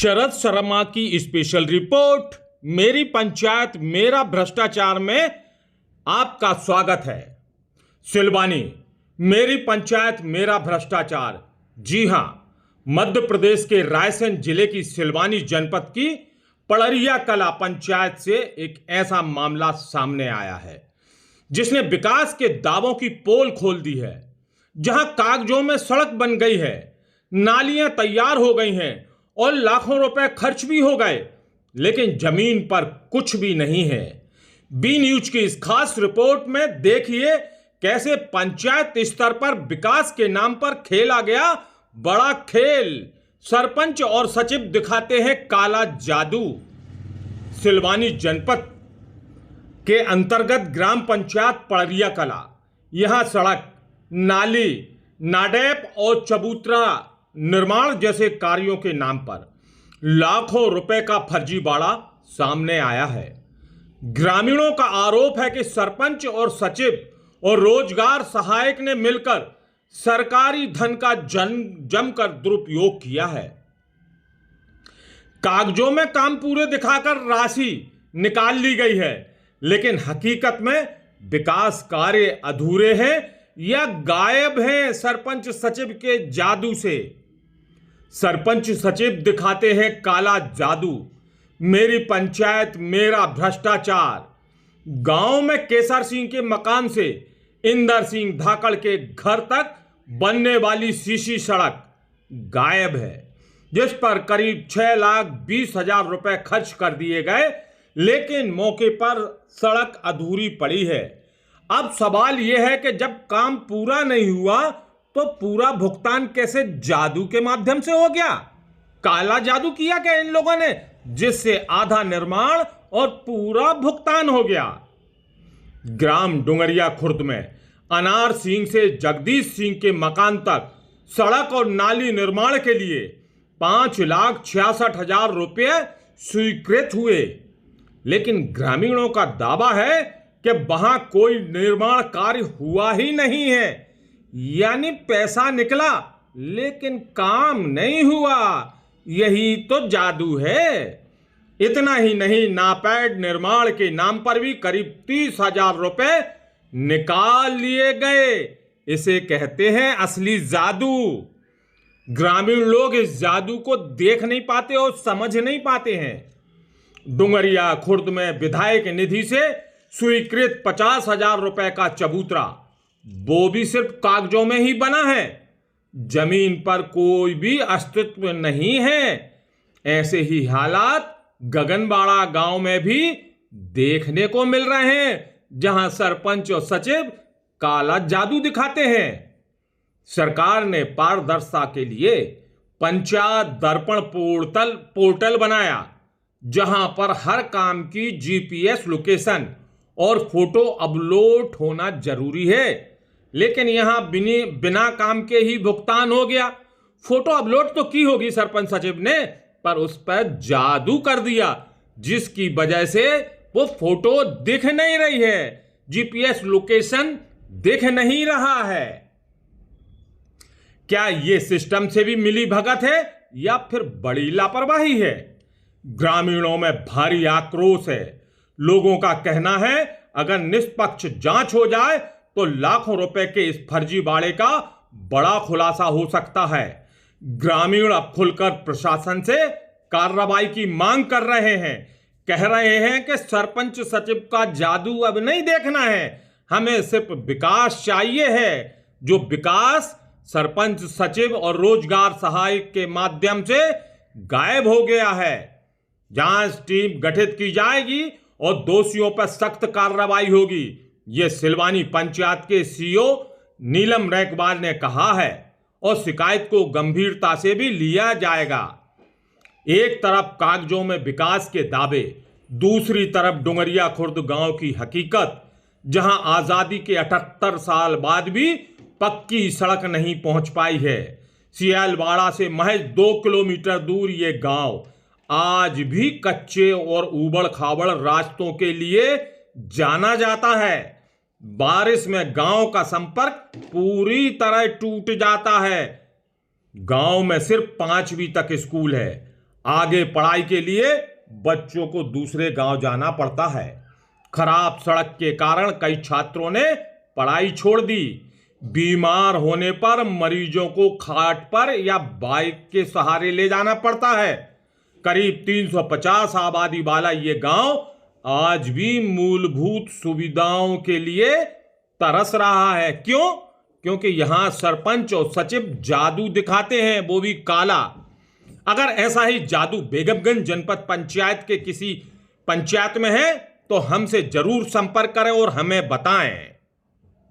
शरद शर्मा की special report मेरी पंचायत मेरा भ्रष्टाचार में आपका स्वागत है। सिलवानी मेरी पंचायत मेरा भ्रष्टाचार। जी हां, मध्य प्रदेश के रायसेन जिले की सिलवानी जनपद की पड़रिया कला पंचायत से एक ऐसा मामला सामने आया है जिसने विकास के दावों की पोल खोल दी है। जहां कागजों में सड़क बन गई है, नालियां तैयार हो गई हैं और लाखों रुपए खर्च भी हो गए, लेकिन जमीन पर कुछ भी नहीं है। बी न्यूज की इस खास रिपोर्ट में देखिए कैसे पंचायत स्तर पर विकास के नाम पर खेला गया बड़ा खेल। सरपंच और सचिव दिखाते हैं काला जादू। सिलवानी जनपद के अंतर्गत ग्राम पंचायत पड़रिया कला, यहां सड़क, नाली, नाडेप और चबूतरा निर्माण जैसे कार्यों के नाम पर लाखों रुपए का फर्जीवाड़ा सामने आया है। ग्रामीणों का आरोप है कि सरपंच और सचिव और रोजगार सहायक ने मिलकर सरकारी धन का जमकर दुरुपयोग किया है। कागजों में काम पूरे दिखाकर राशि निकाल ली गई है, लेकिन हकीकत में विकास कार्य अधूरे हैं या गायब हैं सरपंच सचिव के जादू से। सरपंच सचिव दिखाते हैं काला जादू। मेरी पंचायत मेरा भ्रष्टाचार। गांव में केसर सिंह के मकान से इंदर सिंह धाकड़ के घर तक बनने वाली सीसी सड़क गायब है, जिस पर करीब 6,20,000 रुपए खर्च कर दिए गए, लेकिन मौके पर सड़क अधूरी पड़ी है। अब सवाल यह है कि जब काम पूरा नहीं हुआ तो पूरा भुगतान कैसे जादू के माध्यम से हो गया? काला जादू किया क्या इन लोगों ने, जिससे आधा निर्माण और पूरा भुगतान हो गया? ग्राम डुंगरिया खुर्द में अनार सिंह से जगदीश सिंह के मकान तक सड़क और नाली निर्माण के लिए 5,66,000 रुपये स्वीकृत हुए, लेकिन ग्रामीणों का दावा है कि वहां कोई निर्माण कार्य हुआ ही नहीं है। यानी पैसा निकला लेकिन काम नहीं हुआ। यही तो जादू है। इतना ही नहीं, नापैड निर्माण के नाम पर भी करीब 30,000 रुपए निकाल लिए गए। इसे कहते हैं असली जादू। ग्रामीण लोग इस जादू को देख नहीं पाते और समझ नहीं पाते हैं। डुंगरिया खुर्द में विधायक निधि से स्वीकृत 50,000 रुपए का चबूतरा, वो भी सिर्फ कागजों में ही बना है। जमीन पर कोई भी अस्तित्व नहीं है। ऐसे ही हालात गगनबाड़ा गांव में भी देखने को मिल रहे हैं, जहां सरपंच और सचिव काला जादू दिखाते हैं। सरकार ने पारदर्शिता के लिए पंचायत दर्पण पोर्टल बनाया, जहां पर हर काम की जीपीएस लोकेशन और फोटो अपलोड होना जरूरी है, लेकिन यहां बिना काम के ही भुगतान हो गया। फोटो अपलोड तो की होगी सरपंच सचिव ने, पर उस पर जादू कर दिया, जिसकी वजह से वो फोटो दिख नहीं रही है, जीपीएस लोकेशन दिख नहीं रहा है। क्या यह सिस्टम से भी मिली भगत है या फिर बड़ी लापरवाही है? ग्रामीणों में भारी आक्रोश है। लोगों का कहना है अगर निष्पक्ष जांच हो जाए तो लाखों रुपए के इस फर्जीवाड़े का बड़ा खुलासा हो सकता है। ग्रामीण अब खुलकर प्रशासन से कार्रवाई की मांग कर रहे हैं। कह रहे हैं कि सरपंच सचिव का जादू अब नहीं देखना है, हमें सिर्फ विकास चाहिए है। जो विकास सरपंच सचिव और रोजगार सहायक के माध्यम से गायब हो गया है। जांच टीम गठित की जाएगी और दोषियों पर सख्त कार्रवाई होगी, यह सिलवानी पंचायत के सीईओ नीलम रैकवाल ने कहा है, और शिकायत को गंभीरता से भी लिया जाएगा। एक तरफ कागजों में विकास के दावे, दूसरी तरफ डुंगरिया खुर्द गांव की हकीकत, जहां आजादी के 78 साल बाद भी पक्की सड़क नहीं पहुंच पाई है। सियालवाड़ा से महज 2 किलोमीटर दूर ये गांव आज भी कच्चे और ऊबड़ खाबड़ रास्तों के लिए जाना जाता है। बारिश में गांव का संपर्क पूरी तरह टूट जाता है। गांव में सिर्फ 5वीं तक स्कूल है। आगे पढ़ाई के लिए बच्चों को दूसरे गांव जाना पड़ता है। खराब सड़क के कारण कई छात्रों ने पढ़ाई छोड़ दी। बीमार होने पर मरीजों को खाट पर या बाइक के सहारे ले जाना पड़ता है। करीब 350 आबादी वाला ये गांव आज भी मूलभूत सुविधाओं के लिए तरस रहा है। क्यों? क्योंकि यहां सरपंच और सचिव जादू दिखाते हैं, वो भी काला। अगर ऐसा ही जादू बेगमगंज जनपद पंचायत के किसी पंचायत में है तो हमसे जरूर संपर्क करें और हमें बताएं।